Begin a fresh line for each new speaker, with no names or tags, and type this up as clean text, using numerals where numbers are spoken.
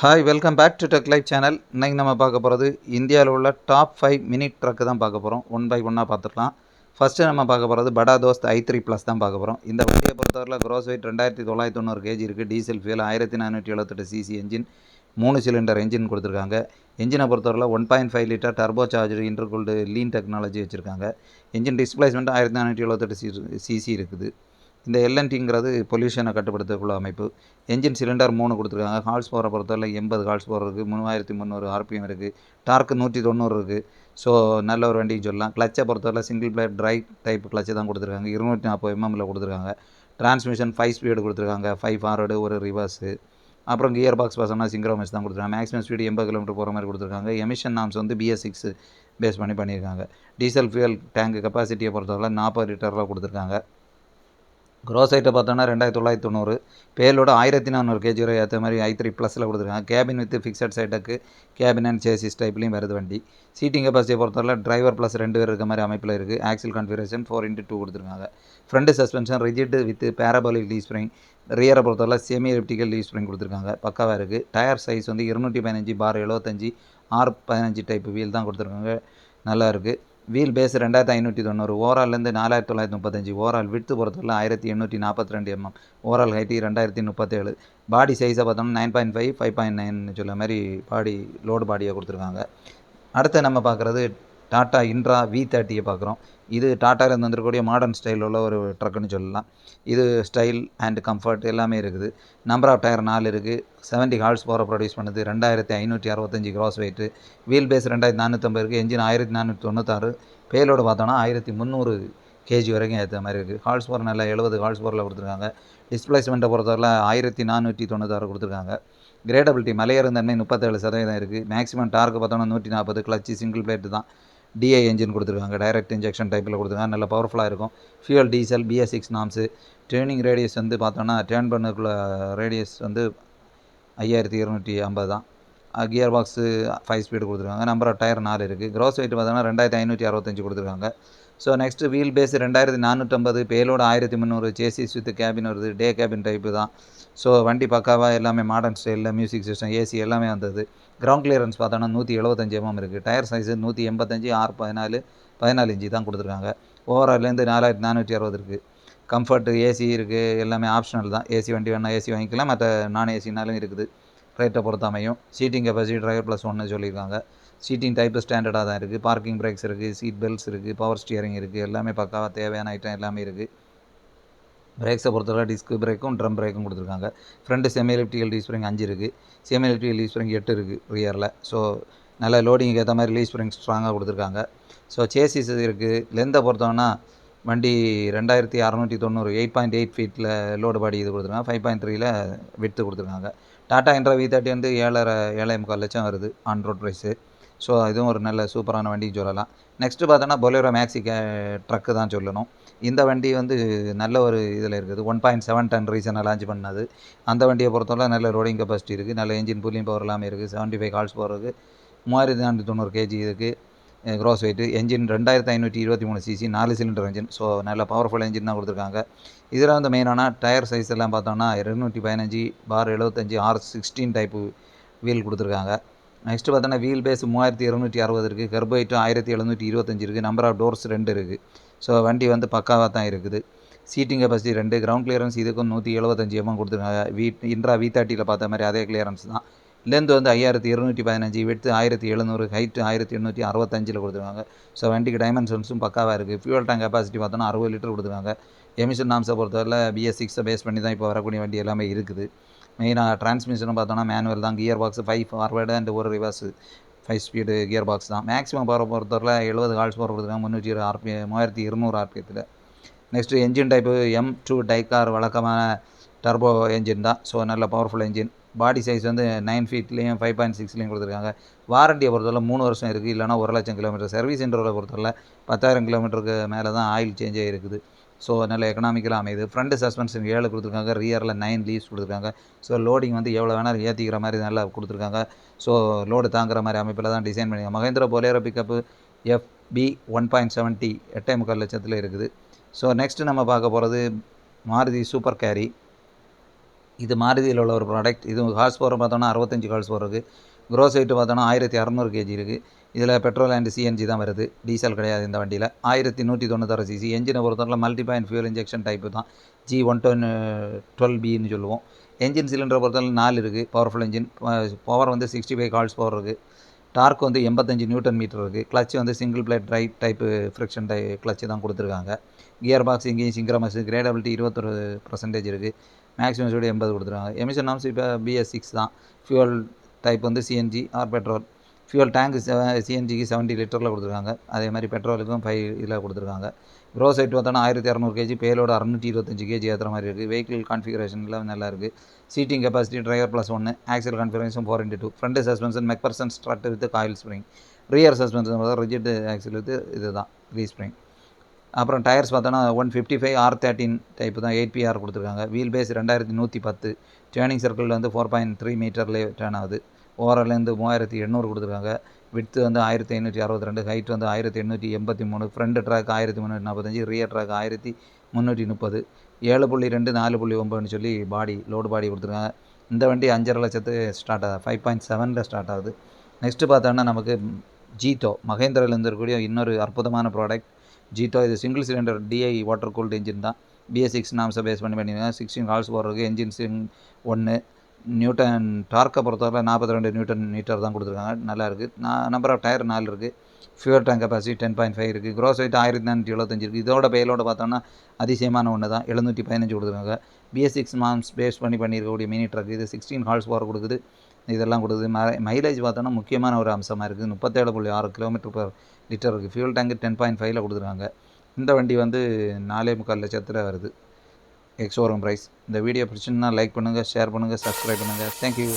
Hi, welcome back to Tech Life channel. இன்னைக்கு நம்ம பார்க்க போகிறது இந்தியாவில் உள்ள டாப் 5 மினி ட்ரக்கு தான் பார்க்க போகிறோம். ஒன் பை ஒன்னாக பார்த்துக்கலாம். ஃபஸ்ட்டு நம்ம பார்க்க போகிறது BADA DOST i3 ப்ளஸ் தான் பார்க்க போகிறோம். இந்த வண்டியை பொறுத்தவரையில் க்ரோஸ் வெயிட் 2990 kg இருக்குது. Diesel fuel 1478 cc engine, 3 cylinder engine கொடுத்துருக்காங்க. என்ஜினை பொறுத்தவரையில் 1.5 litre turbo charger intercooled lean technology வச்சுருக்காங்க. என்ஜின் டிஸ்பிளேஸ்மெண்ட் 1478 cc இருக்குது. இந்த எல்என்டிங்கிறது பொல்யூஷனை கட்டுப்படுத்தக்குள்ள அமைப்பு. என்ஜின் சிலிண்டர் 3 கொடுத்துருக்காங்க. ஹார்ஸ் பவரை பொறுத்தவரை 80 ஹார்ஸ் பவர் இருக்குது. 3300 RPM இருக்குது. டார்க்கு 190 இருக்குது. ஸோ நல்ல ஒரு வண்டின்னு சொல்லலாம். கிளச்சை பொறுத்தவரை சிங்கிள் பிளேட் ட்ரை டைப் கிளச்சை தான் கொடுத்துருக்காங்க. 240 mmல கொடுத்துருக்காங்க. டிரான்ஸ்மிஷன் 5 ஸ்பீடு கொடுத்துருக்காங்க. 5 ஃபார்வர்டு, ஒரு ரிவர்ஸு. அப்புறம் கியர் பாக்ஸ் பார்த்தோம்னா சிங்க்ரோமெஸ் தான் கொடுத்துருக்காங்க. மேக்ஸிமம் ஸ்பீடு 80 km போகிற மாதிரி கொடுத்துருக்காங்க. எமிஷன் நாம்ஸ் வந்து BS6 பேஸ் பண்ணியிருக்காங்க. டீசல் ஃபியூல் டேங்க் கெப்பாசிட்டியை பொறுத்தவரை 40 லிட்டரில் கொடுத்துருக்காங்க. க்ரோஸ் ஐட்டை பார்த்தோன்னா 2990, பேலோட 1400 kg வரை ஏற்ற மாதிரி i3 ப்ளஸில் கொடுத்துருக்காங்க. கேபின் வித் ஃபிக்ஸட் சைட்டுக்கு கேபின் அண்ட் சேசிஸ் டைப்லையும் வருது வண்டி. சீட்டிங் கெப்பாசிட்டியை பொறுத்தவரை டிரைவர் ப்ளஸ் 2 பேர் இருக்க மாதிரி அமைப்பில் இருக்குது. ஆக்சில் கான்ஃபிகரேஷன் 4x2 கொடுத்துருக்காங்க. Front suspension rigid with parabolic leaf spring. ரியரை பொறுத்தவரை செமி எலிப்டிக்கல் லீவ் ஸ்ப்ரிங் கொடுத்துருக்காங்க. பக்காவாக இருக்குது. டயர் சைஸ் வந்து 215/75 R15 டைப் வீல் தான் கொடுத்துருக்காங்க. நல்லா இருக்குது. வீல் பேஸ் 2590, ஓவரால்லேருந்து 4935. ஓவரால் விட்த்து பொறுத்தவரை 1842 mm. Overall height 2037. பாடி சைஸை பார்த்தோம்னா 9.5, 5.9 சொல்ல மாதிரி பாடி லோடு பாடியை கொடுத்துருக்காங்க. அடுத்து நம்ம பார்க்குறது டாட்டா இன்ட்ரா V30 பார்க்குறோம். இது டாட்டாவில் வந்துருக்கக்கூடிய மாடர்ன் ஸ்டைலில் உள்ள ஒரு ட்ரக்குன்னு சொல்லலாம். இது ஸ்டைல் அண்ட் கம்ஃபர்ட் எல்லாமே இருக்குது. நம்பர் ஆஃப் டயர் 4 இருக்குது. 70 ஹார்ஸ் பவரை ப்ரொடியூஸ் பண்ணுது. 2565 கிராஸ் வெயிட்டு. வீல் பேஸ் 2450 இருக்குது. என்ஜின் 1496. பேலோடு பார்த்தோன்னா 1300 kg வரைக்கும் ஏற்ற மாதிரி இருக்குது. ஹார்ஸ் பவர் நல்லா 70 ஹார்ஸ் பவரில் கொடுத்துருக்காங்க. டிஸ்பிளேஸ்மெண்ட்டை பொறுத்தவரை 1496 கொடுத்துருக்காங்க. கிரேடபிலிட்டி மலையேறும் தன்மை 37% இருக்குது. மேக்ஸிமம் டார்க்கு பார்த்தோன்னா 140. கிளச்சு சிங்கிள் பிளேட்டு தான். DI என்ஜின் கொடுத்துருக்காங்க. டைரக்ட் இன்ஜெக்ஷன் டைப்பில் கொடுத்துருக்காங்க. நல்ல பவர்ஃபுல்லாக இருக்கும். Fuel diesel BS6 norms. Turning radius வந்து பார்த்தோன்னா டேர்ன் பண்ணுக்குள்ள ரேடியஸ் வந்து 5250 தான். கியர் பாக்ஸு 5 ஸ்பீடு கொடுத்துருக்காங்க. நம்பர் ஆஃப் டயர் 4 இருக்குது. க்ரோஸ் வெயிட் பார்த்தோன்னா 2565 கொடுத்துருக்காங்க. So next wheel base 2450, payload 1300, chassis with cabin வருது. டே கேபின் டைப்பு தான். ஸோ வண்டி பக்காவாக எல்லாமே மாடர்ன் ஸ்டைலில் மியூசிக் சிஸ்டம், ஏசி எல்லாமே வந்தது. கிரவுண்ட் கிளியரன்ஸ் பார்த்தோன்னா 175 mm இருக்குது. டயர் சைஸு 185 R14 இன்ச்சு தான் கொடுத்துருக்காங்க. ஓவரால்லேருந்து 4460 இருக்குது. கம்ஃபர்ட்டு ஏசி இருக்குது. எல்லாமே ஆப்ஷனல் தான். ஏசி வண்டி வேணால் ஏசி வாங்கிக்கலாம். மற்ற நான் ஏசினாலும் இருக்குது. ரேட்டை பொறுத்த அமையும். சீட்டிங் கெப்பாசிட்டி டிரைவர் ப்ளஸ் 1 சொல்லியிருக்காங்க. சீட்டிங் டைப்பு ஸ்டாண்டர்டாக தான் இருக்குது. பார்க்கிங் பிரேக்ஸ் இருக்குது. சீட் பெல்ட்ஸ் இருக்குது. பவர் ஸ்டியரிங் இருக்குது. எல்லாமே பக்காவாக தேவையான ஐட்டம் எல்லாமே இருக்குது. பிரேக்ஸை பொறுத்தவரை டிஸ்க் பிரேக்கும் ட்ரம் பிரேக்கும் கொடுத்துருக்காங்க. Front semi elliptical leave spring 5 இருக்குது. செமி எலிப்டிக்கல் லீவ் ஸ்ப்ரிங் 8 இருக்குது ரியரில். ஸோ நல்ல லோடிங்க்கு ஏற்ற மாதிரி லீவ் ஸ்ப்ரிங் ஸ்ட்ராங்காக கொடுத்துருக்காங்க. ஸோ சேசிஸ் இருக்குது. லென்த்தை பொறுத்தோன்னா வண்டி 2690, 8.8 ஃபீட்டில் லோடு பாடி இது கொடுத்துருக்காங்க. 5.3ல் விட்த்து கொடுத்துருக்காங்க. டாட்டா இன்ட்ரா V30 வந்து 7.5 லட்சம் வருது ஆன் ரோட் ப்ரைஸு. ஸோ இதுவும் ஒரு நல்ல சூப்பரான வண்டின்னு சொல்லலாம். நெக்ஸ்ட்டு பார்த்தோன்னா பொலேரோ மேக்ஸி ட்ரக்கு தான் சொல்லணும். இந்த வண்டி வந்து நல்ல ஒரு இதில் இருக்குது. 1.7 டன் ரீசனாக லான்ச் பண்ணது. அந்த வண்டியை பொறுத்தவரை நல்ல ரோடிங் கெப்பாசிட்டி இருக்குது. நல்ல என்ஜின் கூலிங் பவர் எல்லாமே இருக்குது. 75 ஹார்ஸ் பவர் இருக்குது. 3490 kg இருக்குது. Gross weight. Engine 2523 cc, 4 cylinder engine. So நல்ல பவர்ஃபுல் என்ஜின் தான் கொடுத்துருக்காங்க. இதில் வந்து மெயினான டயர் சைஸ் எல்லாம் பார்த்தோன்னா 215/75 R16 டைப்பு வீல் கொடுத்துருக்காங்க. நெக்ஸ்ட்டு பார்த்தோன்னா வீல் பேஸ் 3260 இருக்குது. கர்போ ஹைட்டு 1725 இருக்குது. நம்பர் ஆஃப் டோர்ஸ் 2 இருக்குது. ஸோ வண்டி வந்து பக்காவாக தான் இருக்குது. Seating capacity 2. கிரவுண்ட் கிளியரன்ஸ் இதுக்கும் 175 mm கொடுத்துருக்காங்க. இன்ட்ரா V30யில் பார்த்த மாதிரி அதே கிளியரன்ஸ் தான். லென்த் வந்து 5215, விட்த்து 1700, ஹைட்டு 1865 கொடுத்துருக்காங்க. ஸோ வண்டிக்கு டைமென்ஷன்ஸும் பக்காவாக இருக்குது. ஃபியூல் டேங்க் கெப்பாசிட்டி பார்த்தோன்னா 60 லிட்டர் கொடுத்துருக்காங்க. எமிஷன் நாம்ஸை பொறுத்தவரை BS6 பேஸ் பண்ணி தான் இப்போ வரக்கூடிய வண்டி எல்லாமே இருக்குது. மெயினாக டிரான்ஸ்மிஷனும் பார்த்தோன்னா மேனுவல் தான். கியர் பாக்ஸ் 5 ஃபார்வேர்டு அண்ட் ஒரு ரிவர்ஸு 5 ஸ்பீடு கியர் பாக்ஸ் தான். மேக்ஸிமம் பவர் பொறுத்தவரை 70 ஹார்ஸ் பவர் கொடுத்துருக்காங்க. 320 RPM, 3200 RPMத்தில். Next engine type M2 DICOR வழக்கமான டர்போ என்ஜின் தான். ஸோ நல்ல பவர்ஃபுல் என்ஜின். பாடி சைஸ் வந்து 9 ஃபீட்லேயும் 5.6லையும் கொடுத்துருக்காங்க. வாரண்டியை பொறுத்தவரை 3 வருஷம் இருக்குது. இல்லைனா 1,00,000 கிலோமீட்டர். சர்வீஸ் இன்டர்வலை பொறுத்தவரை 10,000 கிலோமீட்டருக்கு மேலே தான் ஆயில் சேஞ்சே இருக்குது. ஸோ நல்ல எக்கனாமிக்கலாக அமையுது. ஃப்ரண்ட் சஸ்பென்ஷன் 7 கொடுத்துருக்காங்க. ரியரில் 9 லீவ்ஸ் கொடுத்துருக்காங்க. ஸோ லோடிங் வந்து எவ்வளோ வேணாலும் ஏற்றிக்கிற மாதிரி நல்லா கொடுத்துருக்காங்க. ஸோ லோடு தாங்குற மாதிரி அமைப்பில் தான் டிசைன் பண்ணியிருக்காங்க. மஹிந்திரா பொலேரோ பிக்கப் FB 1.70 8.25 லட்சத்தில் இருக்குது. ஸோ நெக்ஸ்ட்டு நம்ம பார்க்க போகிறது மாருதி சூப்பர் கேரி. இது மாருதியில் உள்ள ஒரு ப்ராடக்ட். இது ஹார்ஸ் பவர் பார்த்தோன்னா 65 ஹார்ஸ் பவர் இருக்குது. க்ரோஸ் வெயிட் பார்த்தோன்னா 1600 கேஜி இருக்குது. இதில் பெட்ரோல் அண்ட் சிஎன்ஜி தான் வருது, டீசல் கிடையாது இந்த வண்டியில். 1196 சிசி. என்ஜினை பொறுத்தவரை multi point fuel injection type தான், G112Bன்னு சொல்லுவோம். என்ஜின் சிலிண்டரை பொறுத்தவரை 4 இருக்குது, பவர்ஃபுல் என்ஜின். பவர் வந்து 65 ஹார்ஸ் பவர் இருக்குது. டார்க் வந்து 85 நியூட்டன் மீட்டர் இருக்குது. கிளச் வந்து சிங்கிள் பிளேட் ரைட் டைப்பு ஃப்ரிக்ஷன் கிளச்சு தான் கொடுத்துருக்காங்க. கியர் பாக்ஸ் இங்கேயும் சிங்க்ரமஸ். கிரேடபிலிட்டி 21% இருக்குது. மேக்ஸிமம் ஸ்பீடு 80 கொடுத்துருக்காங்க. எமிஷன் நாம்ஸ் இப்போ BS6 தான். ஃபியூவல் டைப் வந்து CNG or petrol. Fuel tank சிஎன்ஜிக்கு 70 லிட்டரில் கொடுத்துருக்காங்க. அதே மாதிரி பெட்ரோலுக்கும் 5 இதில் கொடுத்துருக்காங்க. க்ரோஸ் வெயிட் பார்த்தோன்னா 1600 கேஜி, பேலோட 625 கேஜி ஏற்றுற மாதிரி இருக்குது. வெஹிக்கிள் கான்ஃபிகரேஷனில் நல்லா இருக்குது. Seating capacity driver +1. Axle configuration 4x2. Front suspension MacPherson strut with coil spring. Rear suspension rigid axle with இதுதான் ரீ ஸ்ப்ரிங். அப்புறம் டயர்ஸ் பார்த்தோன்னா 155 R13 டைப்பு தான், 8PR கொடுத்துருக்காங்க. Wheel base 2110. டேர்னிங் சர்க்கிள் வந்து 4.3 மீட்டர்லேயே டேர்ன் ஆகுது. ஓவராலேருந்து 3800 கொடுத்துருக்காங்க. விட்த்து வந்து 1562. ஹைட் வந்து 1883. Front track 1345. Rear track 1330. 7.2 4.9ன்னு சொல்லி லோடு பாடி கொடுத்துருக்காங்க. இந்த வண்டி 5.5 லட்சத்து ஸ்டார்ட் ஆகுது, 5.7ல் ஸ்டார்ட் ஆகுது. நெக்ஸ்ட்டு பார்த்தோன்னா நமக்கு ஜீட்டோ, மகேந்திராவிலேருந்து இருக்கக்கூடிய இன்னொரு அற்புதமான ப்ராடக்ட் ஜீட்டோ. இது single cylinder DI water cooled engine தான். BS6 நாம்ஸை பேஸ் பண்ணியிருக்காங்க. 16 ஹார்ஸ் பவர் இருக்குது. Engine 1 newton. டார்க்கை பொறுத்தவரை 42 நியூட்டன் மீட்டர் தான் கொடுத்துருக்காங்க. நல்லா இருக்குது. நம்பர் ஆஃப் டயர் 4 இருக்குது. ஃபியூல் டேங்க் கெப்பாசிட்டி 10.5 இருக்குது. க்ரோஸ் வெயிட் 1475 இருக்குது. இதோட பேலோட பார்த்தோன்னா அதிசயமான ஒன்று தான், 715 கொடுத்துருக்காங்க. BS6 நாம்ஸ் பேஸ் பண்ணியிருக்கக்கூடிய மினி ட்ரக். இது 16 ஹார்ஸ் பவர் கொடுக்குது. இதெல்லாம் கொடுக்குது. மைலேஜ் பார்த்தோன்னா முக்கியமான ஒரு அம்சமாக இருக்குது. 37.6 km/லிட்டர் இருக்குது. ஃபியூல் டேங்க் 10.5ல் கொடுத்துருக்காங்க. இந்த வண்டி வந்து 4.25 லட்சத்தில் வருது எக்ஸ் ஷோரூம் ப்ரைஸ். இந்த வீடியோ பிடிச்சிருந்தா லைக் பண்ணுங்கள், ஷேர் பண்ணுங்கள், சப்ஸ்கிரைப் பண்ணுங்கள். தேங்க்யூ.